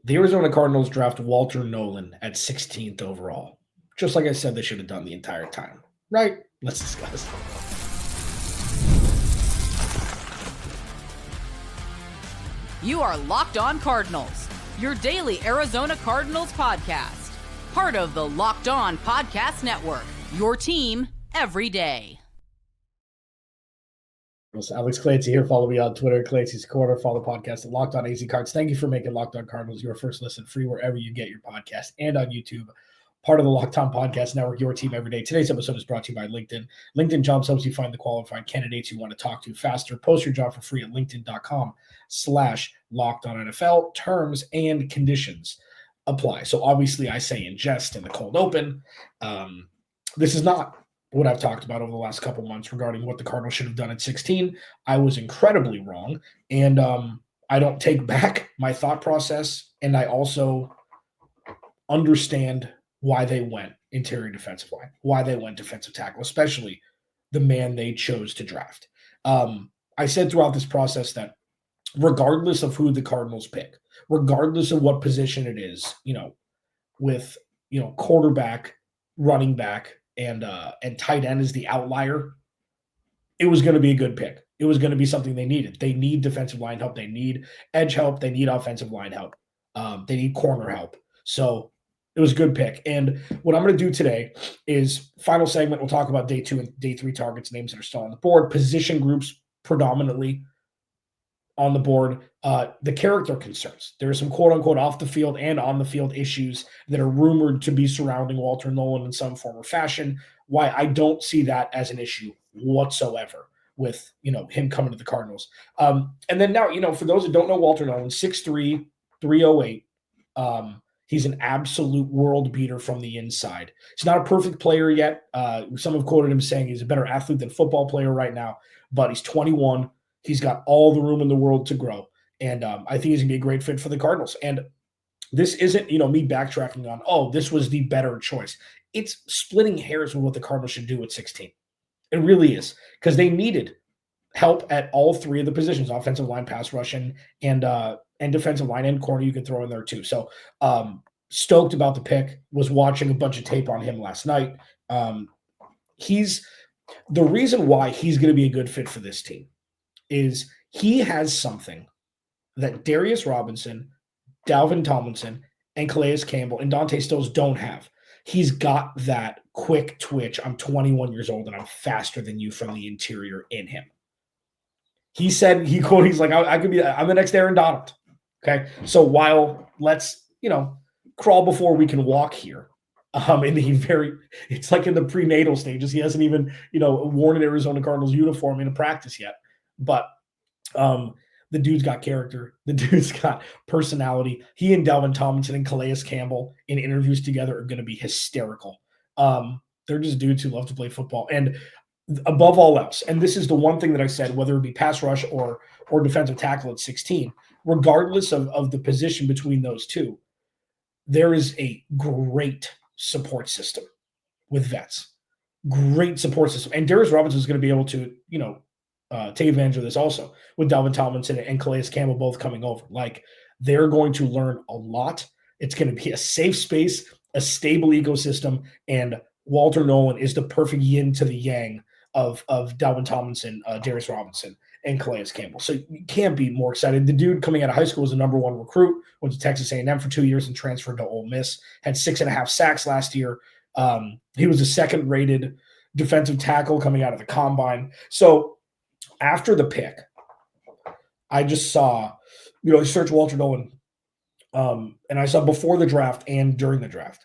The Arizona Cardinals draft Walter Nolen at 16th overall. Just like I said they should have done the entire time. Right? Let's discuss. You are Locked On Cardinals, your daily Arizona Cardinals podcast. Part of the Locked On Podcast Network, your team every day. Alex Clancy here. Follow me on Twitter, Clancy's Corner. Follow the podcast at Locked On AZ Cards. Thank you for making Locked On Cardinals your first listen free wherever you get your podcast and on YouTube. Part of the Locked On Podcast Network, your team every day. Today's episode is brought to you by LinkedIn. LinkedIn Jobs helps you find the qualified candidates you want to talk to faster. Post your job for free at linkedin.com/LockedOnNFL. Terms and conditions apply. So obviously I say in jest in the cold open. This is not what I've talked about over the last couple months regarding what the Cardinals should have done at 16. I was incredibly wrong. And I don't take back my thought process. And I also understand why they went interior defensive line, why they went defensive tackle, especially the man they chose to draft. I said throughout this process that regardless of who the Cardinals pick, regardless of what position it is, with, quarterback, running back, and tight end is the outlier, it was going to be a good pick. It was going to be something they needed. They need defensive line help. They need edge help. They need offensive line help. They need corner help. So it was a good pick. And what I'm going to do today is final segment. We'll talk about day 2 and day 3 targets, names that are still on the board, position groups predominantly on the board, the character concerns. There are some quote-unquote off the field and on the field issues that are rumored to be surrounding Walter Nolen in some form or fashion. Why I don't see that as an issue whatsoever with, him coming to the Cardinals. And then now, for those that don't know Walter Nolen, 6'3", 308. He's an absolute world beater from the inside. He's not a perfect player yet. Some have quoted him saying he's a better athlete than football player right now, but he's 21. He's got all the room in the world to grow. And I think he's going to be a great fit for the Cardinals. And this isn't, me backtracking on, this was the better choice. It's splitting hairs with what the Cardinals should do at 16. It really is, because they needed help at all 3 of the positions, offensive line, pass rush, and defensive line and corner you can throw in there too. So stoked about the pick, was watching a bunch of tape on him last night. He's the reason why he's going to be a good fit for this team is he has something that Darius Robinson, Dalvin Tomlinson, and Calais Campbell and Dante Stills don't have. He's got that quick twitch. I'm 21 years old and I'm faster than you from the interior in him. He said, he's like, I'm the next Aaron Donald. Okay. So while let's, crawl before we can walk here. It's like in the prenatal stages. He hasn't even, worn an Arizona Cardinals uniform in a practice yet. But the dude's got character. The dude's got personality. He and Dalvin Tomlinson and Calais Campbell in interviews together are going to be hysterical. They're just dudes who love to play football. And above all else, and this is the one thing that I said, whether it be pass rush or defensive tackle at 16, regardless of the position between those two, there is a great support system with vets. Great support system. And Darius Robinson is going to be able to, take advantage of this also with Dalvin Tomlinson and Calais Campbell both coming over. Like, they're going to learn a lot. It's going to be a safe space, a stable ecosystem, and Walter Nolen is the perfect yin to the yang of Dalvin Tomlinson, Darius Robinson, and Calais Campbell. So you can't be more excited. The dude coming out of high school was the number 1 recruit, went to Texas A&M for 2 years and transferred to Ole Miss, had 6.5 sacks last year. He was a 2nd-rated defensive tackle coming out of the combine. So after the pick, I just saw, I searched Walter Nolen, and I saw before the draft and during the draft,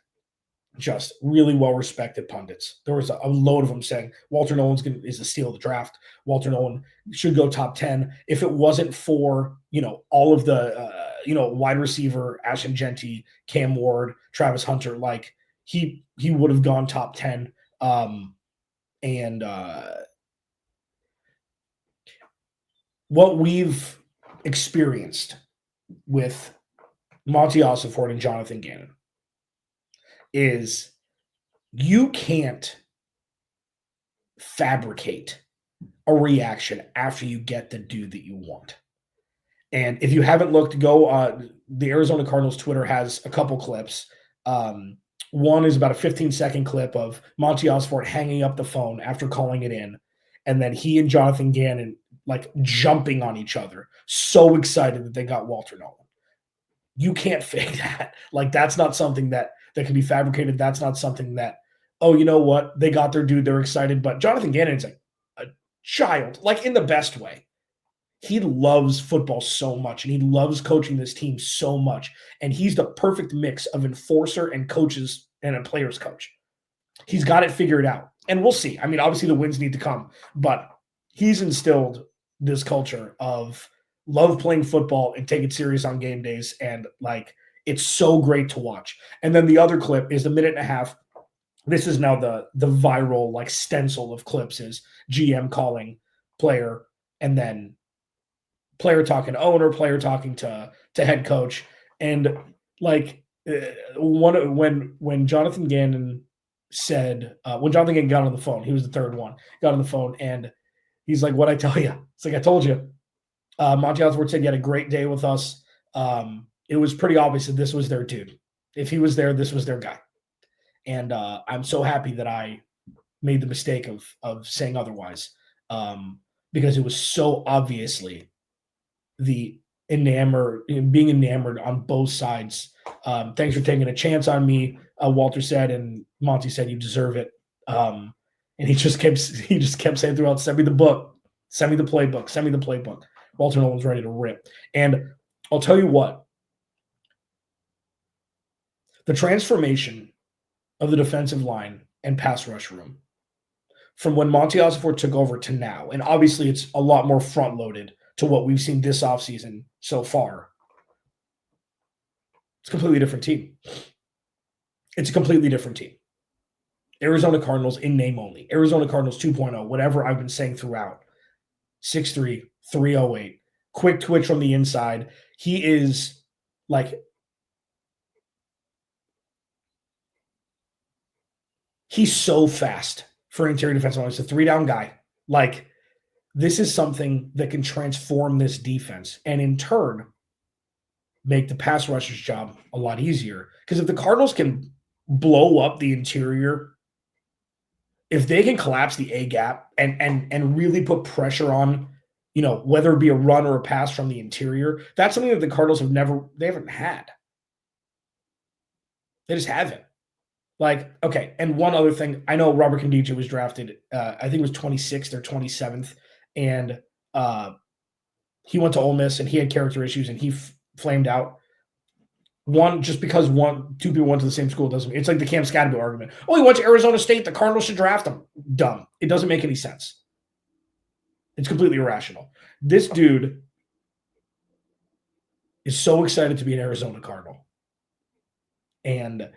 just really well-respected pundits. There was a load of them saying Walter Nolen is the steal of the draft. Walter Nolen should go top 10. If it wasn't for, all of the, wide receiver, Ashton Genty, Cam Ward, Travis Hunter, like he would have gone top 10. What we've experienced with Monti Ossenfort and Jonathan Gannon is you can't fabricate a reaction after you get the dude that you want. And if you haven't looked, go the Arizona Cardinals Twitter has a couple clips. One is about a 15-second clip of Monti Ossenfort hanging up the phone after calling it in, and then he and Jonathan Gannon like jumping on each other, so excited that they got Walter Nolen. You can't fake that. Like, that's not something that can be fabricated. That's not something that, oh, you know what? They got their dude. They're excited. But Jonathan Gannon's like a child, like in the best way. He loves football so much, and he loves coaching this team so much. And he's the perfect mix of enforcer and coaches and a player's coach. He's got it figured out. And we'll see. I mean, obviously the wins need to come, but he's instilled this culture of love playing football and take it serious on game days. And like, it's so great to watch. And then the other clip is the minute and a half. This is now the viral like stencil of clips is GM calling player, and then player talking to owner, player talking to head coach. And like when Jonathan Gannon said, when Jonathan Gannon got on the phone, he was the third one, got on the phone, and he's like, "What'd I tell you?" It's like, "I told you." Monti Ossenfort said, "You had a great day with us." It was pretty obvious that this was their dude. If he was there, this was their guy. And I'm so happy that I made the mistake of saying otherwise, because it was so obviously being enamored on both sides. Thanks for taking a chance on me, Walter said, and Monty said, "You deserve it." And he just kept saying throughout, "Send me the book, send me the playbook, send me the playbook." Walter Nolen's ready to rip. And I'll tell you what, the transformation of the defensive line and pass rush room from when Monti Ossenfort took over to now, and obviously it's a lot more front-loaded to what we've seen this offseason so far. It's a completely different team. It's a completely different team. Arizona Cardinals in name only. Arizona Cardinals 2.0, whatever I've been saying throughout. 6'3", 308. Quick twitch from the inside. He is like, he's so fast for an interior defensive line. He's a 3-down guy. Like, this is something that can transform this defense and in turn make the pass rusher's job a lot easier. Because if the Cardinals can blow up the interior, if they can collapse the A gap and really put pressure on, you know, whether it be a run or a pass from the interior, that's something that the Cardinals haven't had. They just haven't. Like, okay, and one other thing, I know Robert Nkemdiche was drafted, I think it was 26th or 27th, and he went to Ole Miss, and he had character issues, and he flamed out. Just because two people went to the same school doesn't mean – it's like the Cam Scatterby argument. Oh, he went to Arizona State, the Cardinals should draft him. Dumb. It doesn't make any sense. It's completely irrational. This dude is so excited to be an Arizona Cardinal. And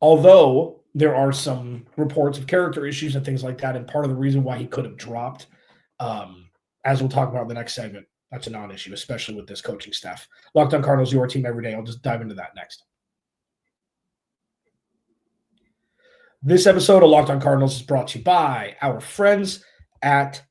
although there are some reports of character issues and things like that, and part of the reason why he could have dropped, as we'll talk about in the next segment, that's a non-issue, especially with this coaching staff. Locked On Cardinals, your team every day. I'll just dive into that next. This episode of Locked On Cardinals is brought to you by our friends at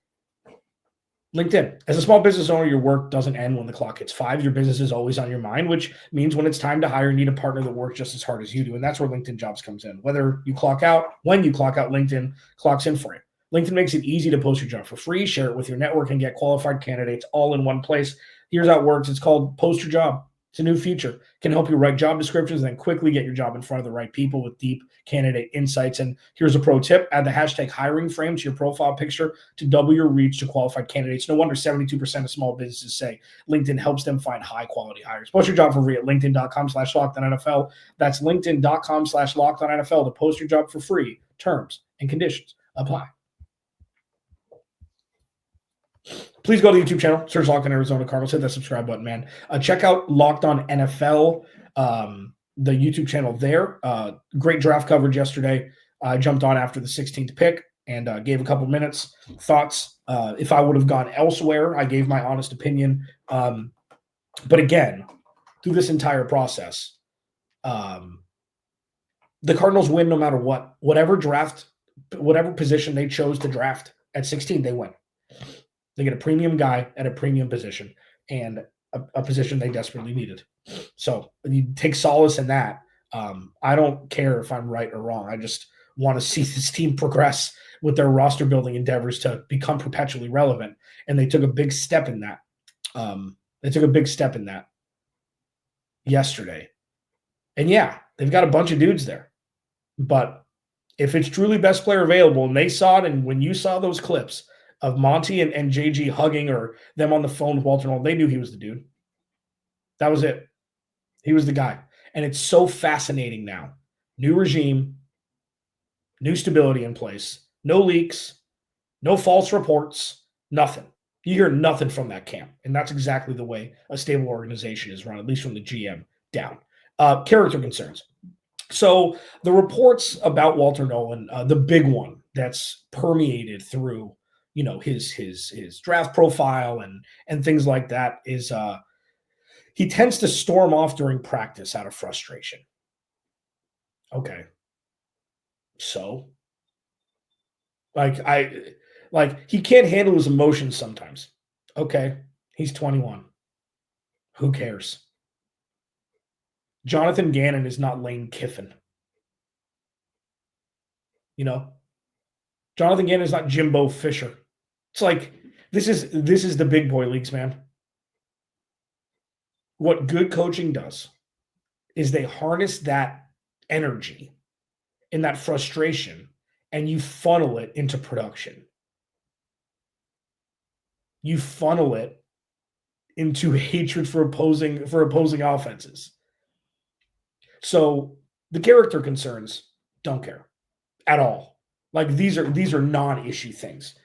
LinkedIn. As a small business owner, your work doesn't end when the clock hits 5. Your business is always on your mind, which means when it's time to hire, you need a partner that works just as hard as you do. And that's where LinkedIn Jobs comes in. When you clock out, LinkedIn clocks in for you. LinkedIn makes it easy to post your job for free, share it with your network, and get qualified candidates all in one place. Here's how it works. It's called Post Your Job. It's a new feature. It can help you write job descriptions and then quickly get your job in front of the right people with deep candidate insights. And here's a pro tip. Add the hashtag hiring frame to your profile picture to double your reach to qualified candidates. No wonder 72% of small businesses say LinkedIn helps them find high-quality hires. Post your job for free at linkedin.com/LockedOnNFL. That's linkedin.com/LockedOnNFL to post your job for free. Terms and conditions apply. Please go to the YouTube channel, search Locked On Arizona Cardinals, hit that subscribe button, man. Check out Locked On NFL, the YouTube channel there. Great draft coverage yesterday. I jumped on after the 16th pick and gave a couple minutes, thoughts. If I would have gone elsewhere, I gave my honest opinion. But again, through this entire process, the Cardinals win no matter what. Whatever position they chose to draft at 16, they win. They get a premium guy at a premium position. and a position they desperately needed. So you take solace in that. I don't care if I'm right or wrong. I just want to see this team progress with their roster building endeavors to become perpetually relevant. And they took a big step in that. Yesterday. And yeah, they've got a bunch of dudes there. But if it's truly best player available, and they saw it, and when you saw those clips of Monti and JG hugging or them on the phone with Walter Nolen, they knew he was the dude. That was it. He was the guy. And it's so fascinating now. New regime, new stability in place, no leaks, no false reports, nothing. You hear nothing from that camp. And that's exactly the way a stable organization is run, at least from the GM down. Character concerns. So the reports about Walter Nolen, the big one that's permeated through, his draft profile and things like that is he tends to storm off during practice out of frustration. Okay. So he can't handle his emotions sometimes. Okay. He's 21. Who cares? Jonathan Gannon is not Lane Kiffin. Jonathan Gannon is not Jimbo Fisher. It's like this is the big boy leagues, man. What good coaching does is they harness that energy and that frustration and you funnel it into production. You funnel it into hatred for opposing offenses. So the character concerns, don't care at all. Like these are non-issue things.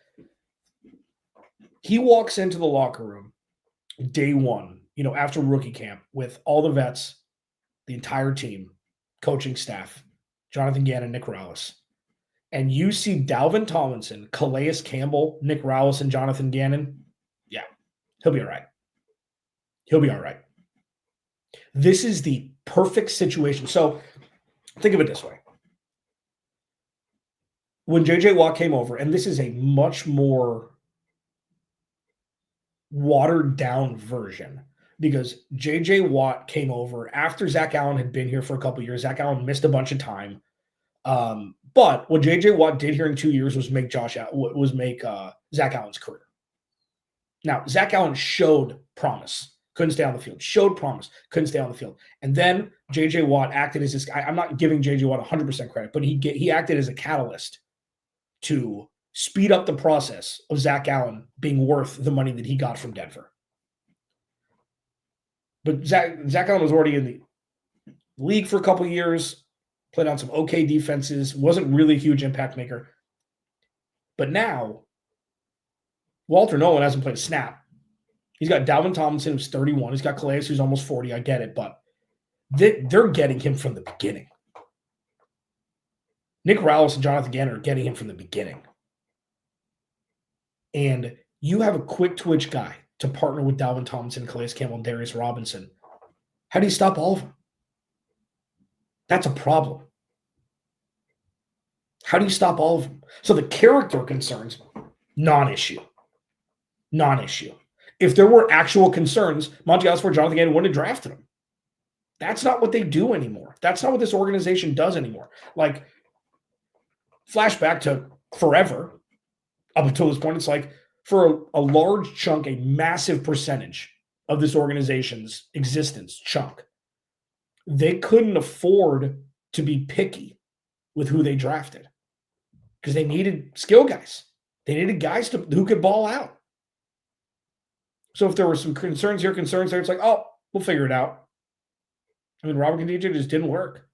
He walks into the locker room day one, after rookie camp with all the vets, the entire team, coaching staff, Jonathan Gannon, Nick Rallis. And you see Dalvin Tomlinson, Calais Campbell, Nick Rallis, and Jonathan Gannon. Yeah, he'll be all right. He'll be all right. This is the perfect situation. So think of it this way. When J.J. Watt came over, and this is a much more watered down version because J.J. Watt came over after Zach Allen had been here for a couple of years. Zach Allen missed a bunch of time. But what J.J. Watt did here in 2 years was make Zach Allen's career. Now, Zach Allen showed promise. Couldn't stay on the field. Showed promise. Couldn't stay on the field. And then J.J. Watt acted as this guy. I'm not giving J.J. Watt 100% credit, but he acted as a catalyst to speed up the process of Zach Allen being worth the money that he got from Denver. But Zach Allen was already in the league for a couple of years, played on some okay defenses, wasn't really a huge impact maker. But now, Walter Nolen hasn't played a snap. He's got Dalvin Tomlinson, who's 31. He's got Calais, who's almost 40. I get it, but they're getting him from the beginning. Nick Rallis and Jonathan Gannon are getting him from the beginning. And you have a quick twitch guy to partner with Dalvin Tomlinson, Calais Campbell, and Darius Robinson. How do you stop all of them? That's a problem. How do you stop all of them? So the character concerns, non-issue. Non-issue. If there were actual concerns, Monti, Ossenfort, Jonathan Gannon wouldn't have drafted him. That's not what they do anymore. That's not what this organization does anymore. Like, flashback to forever, up until this point, it's like for a large chunk, a massive percentage of this organization's existence chunk, they couldn't afford to be picky with who they drafted because they needed skill guys. They needed guys who could ball out. So if there were some concerns here, concerns there, it's like, oh, we'll figure it out. I mean, Robert Nkemdiche just didn't work.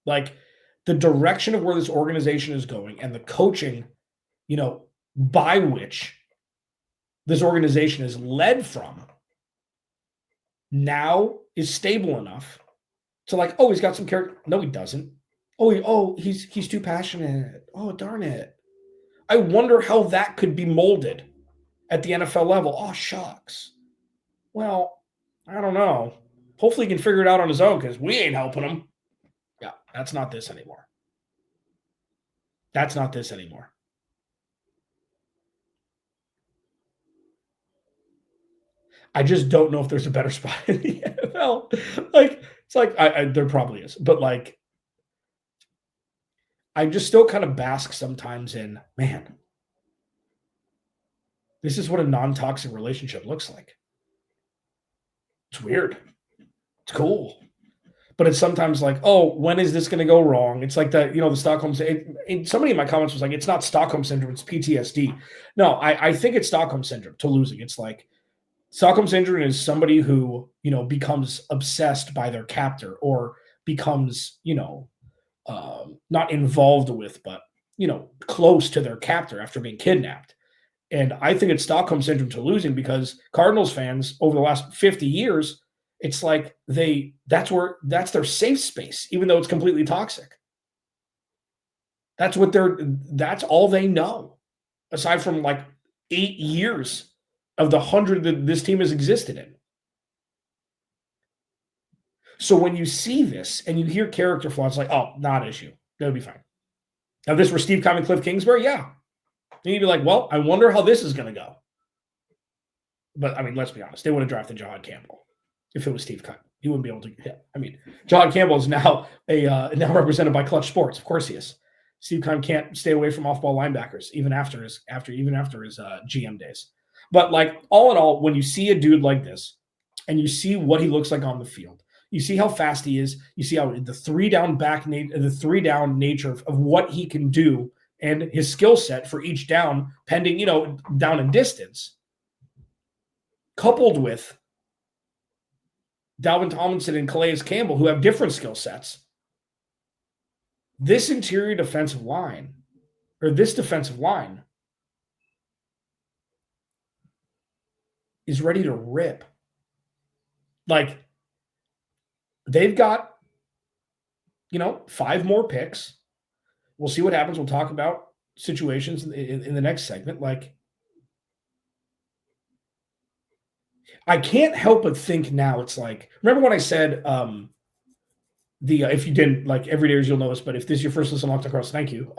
Like, the direction of where this organization is going and the coaching, by which this organization is led from now is stable enough to like, oh, he's got some character. No, he doesn't. He's too passionate. Oh, darn it. I wonder how that could be molded at the NFL level. Oh, shucks. Well, I don't know. Hopefully he can figure it out on his own because we ain't helping him. Yeah, that's not this anymore. That's not this anymore. I just don't know if there's a better spot in the NFL. It's like there probably is, but like I just still kind of bask sometimes in, man, this is what a non-toxic relationship looks like. It's weird. It's cool. But it's sometimes like, oh, when is this going to go wrong? It's like the Stockholm. Somebody in my comments was like, it's not Stockholm syndrome, it's PTSD. No, I think it's Stockholm syndrome to losing. It's like Stockholm syndrome is somebody who, becomes obsessed by their captor or becomes, not involved with, but, close to their captor after being kidnapped. And I think it's Stockholm syndrome to losing because Cardinals fans over the last 50 years, it's like that's their safe space, even though it's completely toxic. That's all they know, aside from like 8 years of the 100 that this team has existed in. So when you see this and you hear character flaws, like, oh, not an issue. That'll be fine. Now, if this were Steve Keim and Cliff Kingsbury, yeah. And you'd be like, well, I wonder how this is going to go. But, I mean, let's be honest. They would have drafted John Campbell if it was Steve Keim. He wouldn't be able to hit. I mean, John Campbell is now now represented by Clutch Sports. Of course he is. Steve Keim can't stay away from off-ball linebackers, even after his GM days. But, like, all in all, when you see a dude like this and you see what he looks like on the field, you see how fast he is, you see how the three-down nature of what he can do and his skill set for each down, pending, down in distance, coupled with Dalvin Tomlinson and Calais Campbell, who have different skill sets. This defensive line is ready to rip. Like, they've got, 5 more picks. We'll see what happens. We'll talk about situations in the next segment. Like, I can't help but think now it's like, remember when I said if you didn't, like, every day you'll know this, but if this is your first listen Locked On Cardinals, thank you.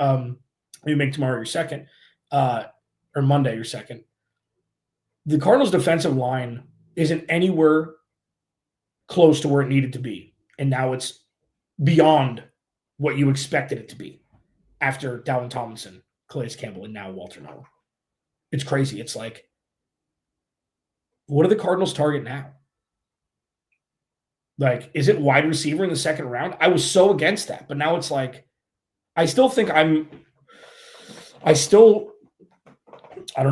You make tomorrow your second, or Monday your second. The Cardinals' defensive line isn't anywhere close to where it needed to be, and now it's beyond what you expected it to be after Dalvin Tomlinson, Calais Campbell, and now Walter Nolen. It's crazy. It's like, what do the Cardinals target now? Like, is it wide receiver in the second round? I was so against that, but now it's like, I still think I don't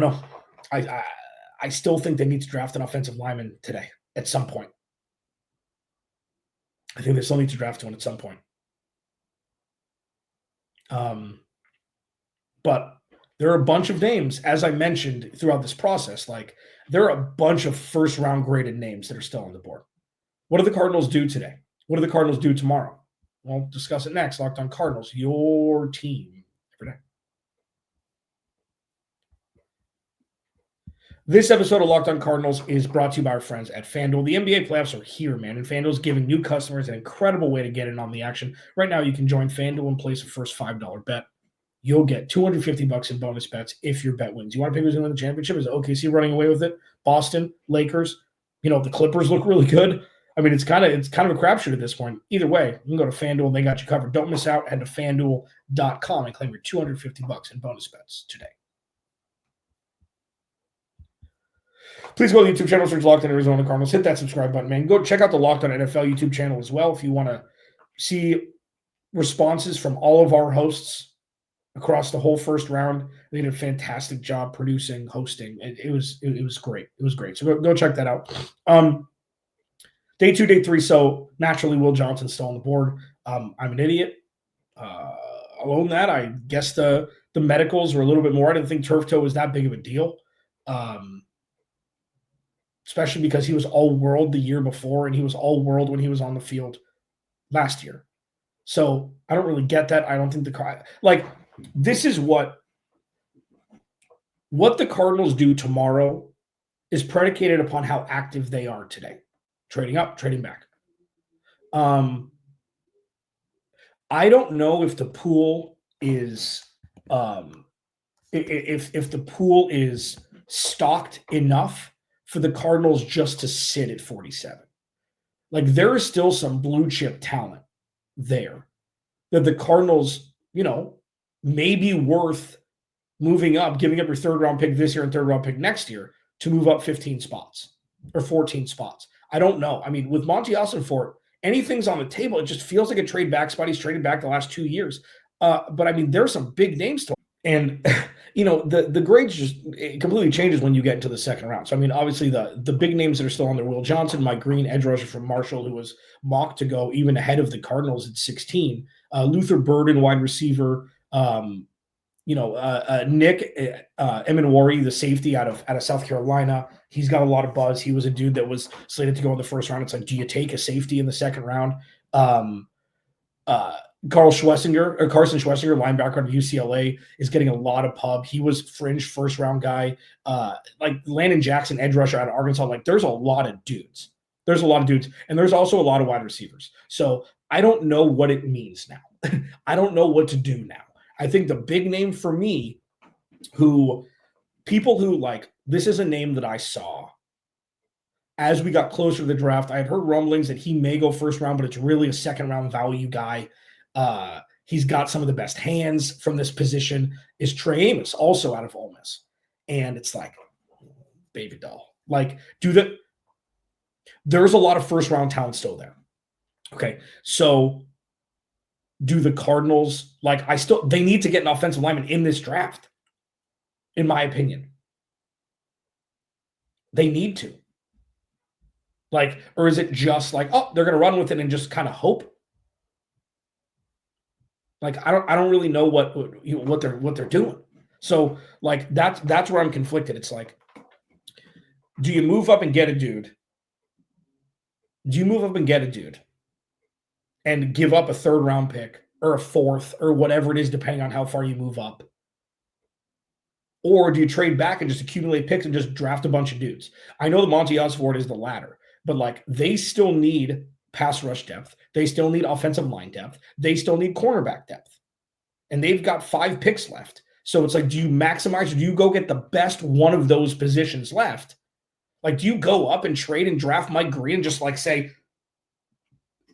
know. I still think they need to draft an offensive lineman today at some point. I think they still need to draft one at some point. But there are a bunch of names, as I mentioned throughout this process, like there are a bunch of first-round graded names that are still on the board. What do the Cardinals do today? What do the Cardinals do tomorrow? We'll discuss it next. Locked On Cardinals, your team every day. This episode of Locked On Cardinals is brought to you by our friends at FanDuel. The NBA playoffs are here, man, and FanDuel is giving new customers an incredible way to get in on the action. Right now, you can join FanDuel and place a first $5 bet. You'll get $250 in bonus bets if your bet wins. You want to pick who's going to win the championship? Is OKC running away with it? Boston, Lakers, the Clippers look really good. I mean, it's kind of a crapshoot at this point. Either way, you can go to FanDuel and they got you covered. Don't miss out. Head to FanDuel.com and claim your $250 in bonus bets today. Please go to the YouTube channel, search Locked On Arizona Cardinals. Hit that subscribe button, man. Go check out the Locked On NFL YouTube channel as well if you want to see responses from all of our hosts across the whole first round. They did a fantastic job producing, hosting. It was great. It was great. So go check that out. Day 2, day 3. So naturally, Will Johnson's still on the board. I'm an idiot. I'll own that. I guess the medicals were a little bit more. I didn't think turf toe was that big of a deal. Especially because he was all world the year before and he was all world when he was on the field last year. So I don't really get that. I don't think this is what the Cardinals do tomorrow is predicated upon how active they are today. Trading up, trading back. I don't know if the pool is if the pool is stocked enough for the Cardinals just to sit at 47. Like, there is still some blue chip talent there that the Cardinals, may be worth moving up, giving up your third round pick this year and third round pick next year to move up 15 spots or 14 spots. I don't know. I mean, with Monti Ossenfort, anything's on the table. It just feels like a trade back spot. He's traded back the last 2 years. But I mean, there's some big names to, and the grades just, it completely changes when you get into the second round. So I mean, obviously the big names that are still on there: Will Johnson, Mike Green, edge rusher from Marshall, who was mocked to go even ahead of the Cardinals at 16. Luther Burden, wide receiver. Nick Emanwari, the safety out of South Carolina. He's got a lot of buzz. He was a dude that was slated to go in the first round. It's like, do you take a safety in the second round? Carson Schlesinger, linebacker out of UCLA, is getting a lot of pub. He was fringe first round guy. Like Landon Jackson, edge rusher out of Arkansas. Like, there's a lot of dudes. And there's also a lot of wide receivers. So I don't know what it means now. I don't know what to do now. I think the big name for me, people who like, this is a name that I saw as we got closer to the draft. I had heard rumblings that he may go first round, but it's really a second round value guy. He's got some of the best hands from this position, is Trey Amos, also out of Ole Miss. And it's like, baby doll. Like, there's a lot of first round talent still there. Okay. So do the Cardinals, they need to get an offensive lineman in this draft, in my opinion. They need to. Or is it just like, oh, they're going to run with it and just kind of hope? I don't really know what they're doing. So that's where I'm conflicted. It's like, do you move up and get a dude? And give up a third round pick or a fourth or whatever it is, depending on how far you move up? Or do you trade back and just accumulate picks and just draft a bunch of dudes? I know the Monti Ossenfort is the latter, but they still need pass rush depth. They still need offensive line depth. They still need cornerback depth. And they've got 5 picks left. So it's like, do you maximize or do you go get the best one of those positions left? Do you go up and trade and draft Mike Green and just say,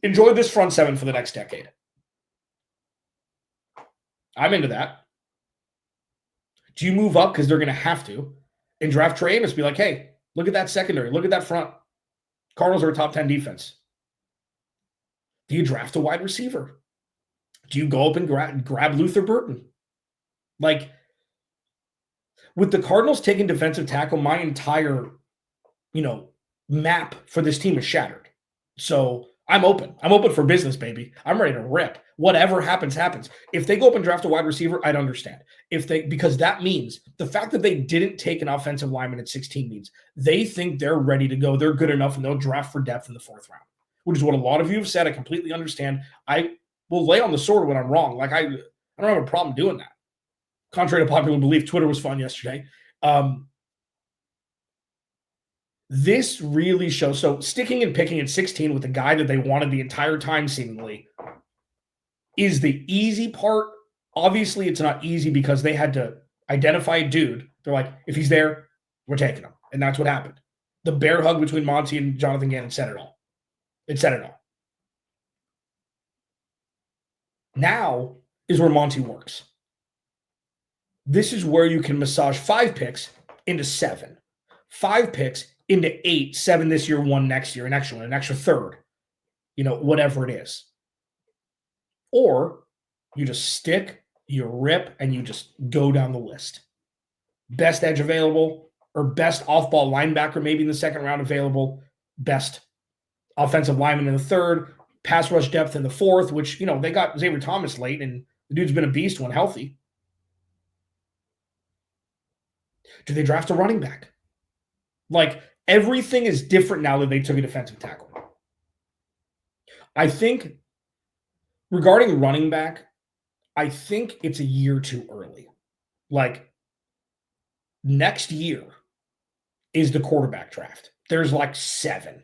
enjoy this front seven for the next decade? I'm into that. Do you move up because they're going to have to and draft Trey Amos? Be like, hey, look at that secondary. Look at that front. Cardinals are a top 10 defense. Do you draft a wide receiver? Do you go up and grab Luther Burden? With the Cardinals taking defensive tackle, my entire, map for this team is shattered. So I'm open. I'm open for business, baby. I'm ready to rip. Whatever happens, happens. If they go up and draft a wide receiver, I'd understand. Because that means the fact that they didn't take an offensive lineman at 16 means they think they're ready to go. They're good enough and they'll draft for depth in the 4th round, which is what a lot of you have said. I completely understand. I will lay on the sword when I'm wrong. I don't have a problem doing that. Contrary to popular belief, Twitter was fun yesterday. This really shows. So sticking and picking at 16 with the guy that they wanted the entire time, seemingly, is the easy part. Obviously, it's not easy because they had to identify a dude. They're like, if he's there, we're taking him. And that's what happened. The bear hug between Monti and Jonathan Gannon said it all. It said it all. Now is where Monti works. This is where you can massage 5 picks into 7. 5 picks into 8, 7 this year, 1 next year, an extra third, whatever it is. Or you just stick, you rip, and you just go down the list. Best edge available, or best off-ball linebacker maybe in the 2nd round available, best offensive lineman in the 3rd, pass rush depth in the 4th, which, they got Xavier Thomas late, and the dude's been a beast when healthy. Do they draft a running back? Everything is different now that they took a defensive tackle. I think regarding running back, I think it's a year too early. Next year is the quarterback draft. There's 7.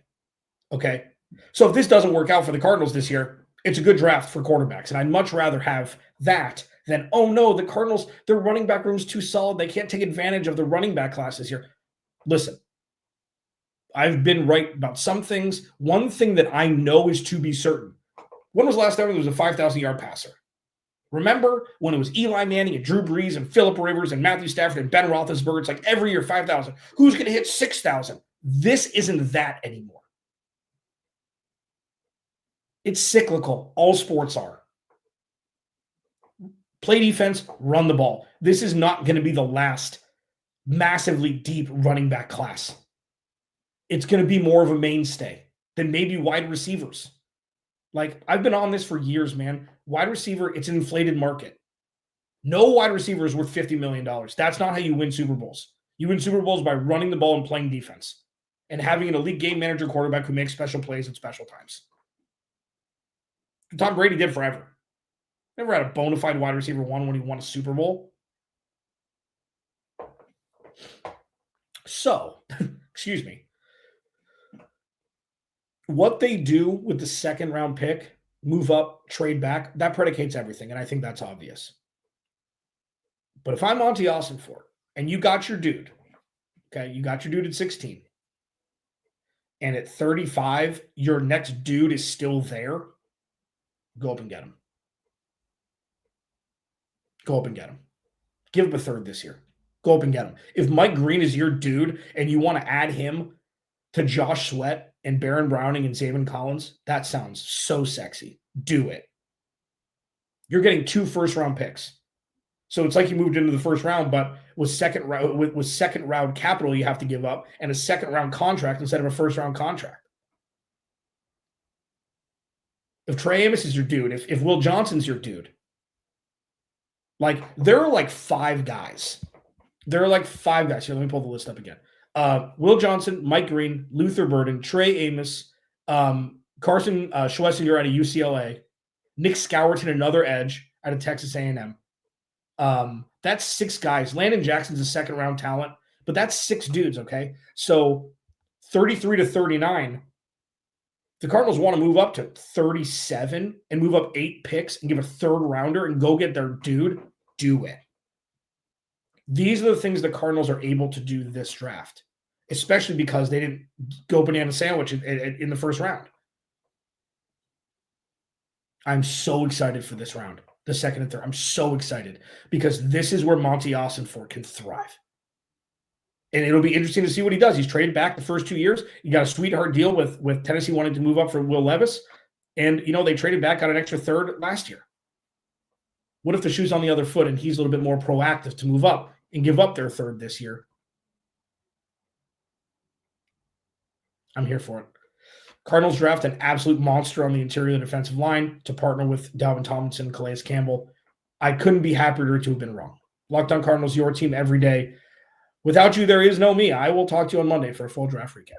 Okay. So if this doesn't work out for the Cardinals this year, it's a good draft for quarterbacks. And I'd much rather have that than, oh no, the Cardinals, their running back room's too solid. They can't take advantage of the running back class this year. Listen, I've been right about some things. One thing that I know is to be certain. When was the last time there was a 5,000-yard passer? Remember when it was Eli Manning and Drew Brees and Phillip Rivers and Matthew Stafford and Ben Roethlisberger? It's like every year 5,000. Who's going to hit 6,000? This isn't that anymore. It's cyclical. All sports are. Play defense, run the ball. This is not going to be the last massively deep running back class. It's going to be more of a mainstay than maybe wide receivers. Like, I've been on this for years, man. Wide receiver, it's an inflated market. No wide receiver is worth $50 million. That's not how you win Super Bowls. You win Super Bowls by running the ball and playing defense and having an elite game manager quarterback who makes special plays at special times. Tom Brady did forever. Never had a bona fide wide receiver one when he won a Super Bowl. So, excuse me. What they do with the second round pick, move up, trade back, that predicates everything, and I think that's obvious. But if I'm Monti Ossenfort and you got your dude, okay, you got your dude at 16, and at 35, your next dude is still there, go up and get him. Go up and get him. Give him a third this year. Go up and get him. If Mike Green is your dude and you want to add him to Josh Sweat and Baron Browning and Zaven Collins, that sounds so sexy. Do it. You're getting 2 first-round picks. So it's like you moved into the first round, but with second round capital you have to give up and a second-round contract instead of a first-round contract. If Trey Amos is your dude, if Will Johnson's your dude, like, there are like 5 guys. There are like 5 guys. Here, let me pull the list up again. Will Johnson, Mike Green, Luther Burden, Trey Amos, Carson Schwessinger out of UCLA, Nick Scowerton, another edge out of Texas A&M. That's 6 guys. Landon Jackson's a second-round talent, but that's 6 dudes, okay? So 33 to 39, the Cardinals want to move up to 37 and move up 8 picks and give a third-rounder and go get their dude. Do it. These are the things the Cardinals are able to do this draft, especially because they didn't go banana sandwich in the first round. I'm so excited for this round, the second and third. I'm so excited because this is where Monti Ossenfort can thrive. And it'll be interesting to see what he does. He's traded back the first 2 years. He got a sweetheart deal with Tennessee wanting to move up for Will Levis. And, they traded back, got an extra third last year. What if the shoe's on the other foot and he's a little bit more proactive to move up and give up their third this year? I'm here for it. Cardinals draft an absolute monster on the interior of the defensive line to partner with Dalvin Tomlinson and Calais Campbell. I couldn't be happier to have been wrong. Locked On Cardinals, your team every day. Without you, there is no me. I will talk to you on Monday for a full draft recap.